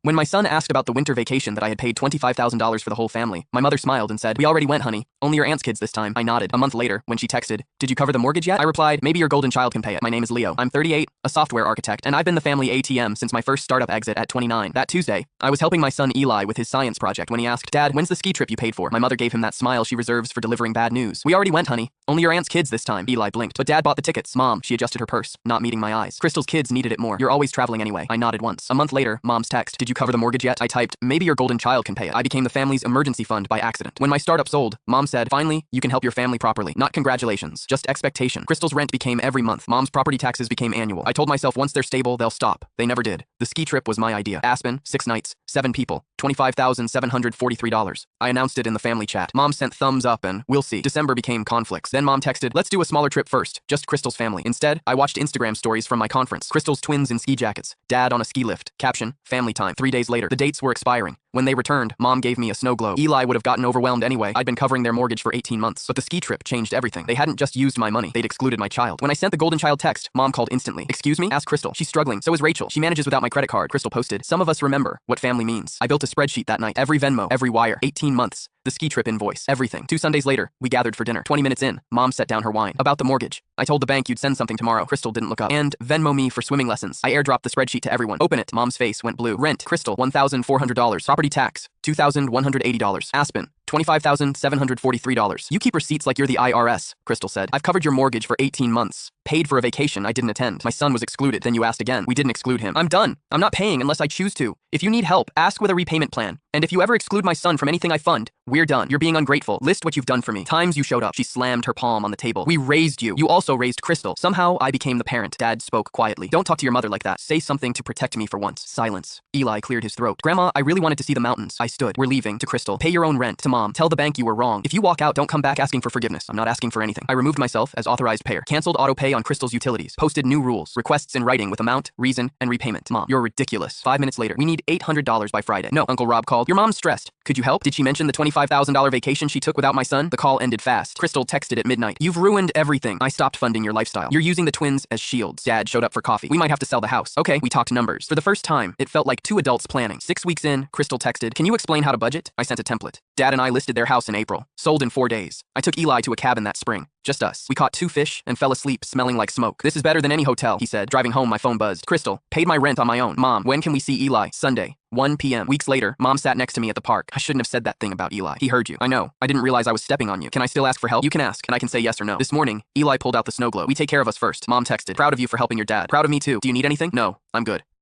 When my son asked about the winter vacation that I had paid $25,000 for the whole family, my mother smiled and said, "We already went, honey. Only your aunt's kids this time." I nodded. A month later, when she texted, "Did you cover the mortgage yet?" I replied, "Maybe your golden child can pay it. My name is Leo. I'm 38, a software architect, and I've been the family ATM since my first startup exit at 29. That Tuesday, I was helping my son Eli with his science project when he asked, "Dad, when's the ski trip you paid for?" My mother gave him that smile she reserves for delivering bad news. "We already went, honey. Only your aunt's kids this time." Eli blinked. "But Dad bought the tickets." "Mom," she adjusted her purse, not meeting my eyes. "Crystal's kids needed it more. You're always traveling anyway." I nodded once. A month later, Mom's text, "Did you cover the mortgage yet?" I typed, "Maybe your golden child can pay it." I became the family's emergency fund by accident. When my startup sold, Mom said, "Finally, you can help your family properly. Not congratulations, just expectation." Crystal's rent became every month. Mom's property taxes became annual. I told myself once they're stable, they'll stop. They never did. The ski trip was my idea. Aspen, 6 nights, 7 people, $25,743. I announced it in the family chat. Mom sent thumbs up and, "We'll see." December became conflicts. Then Mom texted, "Let's do a smaller trip first, just Crystal's family." Instead, I watched Instagram stories from my conference. Crystal's twins in ski jackets, Dad on a ski lift. Caption, "Family time." 3 days later, the dates were expiring. When they returned, Mom gave me a snow globe. Eli would have gotten overwhelmed anyway. I'd been covering their mortgage for 18 months. But the ski trip changed everything. They hadn't just used my money, they'd excluded my child. When I sent the golden child text, Mom called instantly. "Excuse me?" Asked Crystal. "She's struggling. So is Rachel. She manages without my credit card." Crystal posted, "Some of us remember what family means." I built a spreadsheet that night. Every Venmo, every wire. 18 months. The ski trip invoice. Everything. 2 Sundays later, we gathered for dinner. 20 minutes in, Mom set down her wine. "About the mortgage. I told the bank you'd send something tomorrow." Crystal didn't look up. "And Venmo me for swimming lessons." I airdropped the spreadsheet to everyone. "Open it." Mom's face went blue. Rent, Crystal, $1,400. Property tax, $2,180. Aspen, $25,743. "You keep receipts like you're the IRS, Crystal said. "I've covered your mortgage for 18 months. Paid for a vacation I didn't attend. My son was excluded." Then you asked again. "We didn't exclude him." "I'm done. I'm not paying unless I choose to. If you need help, ask with a repayment plan. And if you ever exclude my son from anything I fund, we're done. You're being ungrateful. List what you've done for me. Times you showed up." She slammed her palm on the table. "We raised you. You also raised Crystal." Somehow, I became the parent. Dad spoke quietly. "Don't talk to your mother like that. Say something to protect me for once." Silence. Eli cleared his throat. "Grandma, I really wanted to see the mountains." I stood. "We're leaving." To Crystal. "Pay your own rent." To Mom. "Tell the bank you were wrong. If you walk out, don't come back asking for forgiveness." "I'm not asking for anything." I removed myself as authorized payer. Canceled auto pay on Crystal's utilities. Posted new rules. Requests in writing with amount, reason, and repayment. "Mom, you're ridiculous." 5 minutes later, "We need $800 by Friday." "No." Uncle Rob called. "Your mom's stressed. Could you help?" "Did she mention the $25,000 vacation she took without my son?" The call ended fast. Crystal texted at midnight. "You've ruined everything. I stopped funding your lifestyle. You're using the twins as shields." Dad showed up for coffee. "We might have to sell the house." "Okay." We talked numbers. For the first time, it felt like 2 adults planning. 6 weeks in, Crystal texted, "Can you explain how to budget?" I sent a template. Dad and I listed their house in April. Sold in 4 days. I took Eli to a cabin that spring. Just us. We caught 2 fish and fell asleep smelling like smoke. "This is better than any hotel," he said. Driving home, my phone buzzed. "Crystal, paid my rent on my own." "Mom, when can we see Eli?" "Sunday, 1 p.m. Weeks later, Mom sat next to me at the park. "I shouldn't have said that thing about Eli." "He heard you." "I know. I didn't realize I was stepping on you." "Can I still ask for help?" "You can ask, and I can say yes or no." This morning, Eli pulled out the snow globe. "We take care of us first." Mom texted, "Proud of you for helping your dad." "Proud of me too. Do you need anything?" "No, I'm good."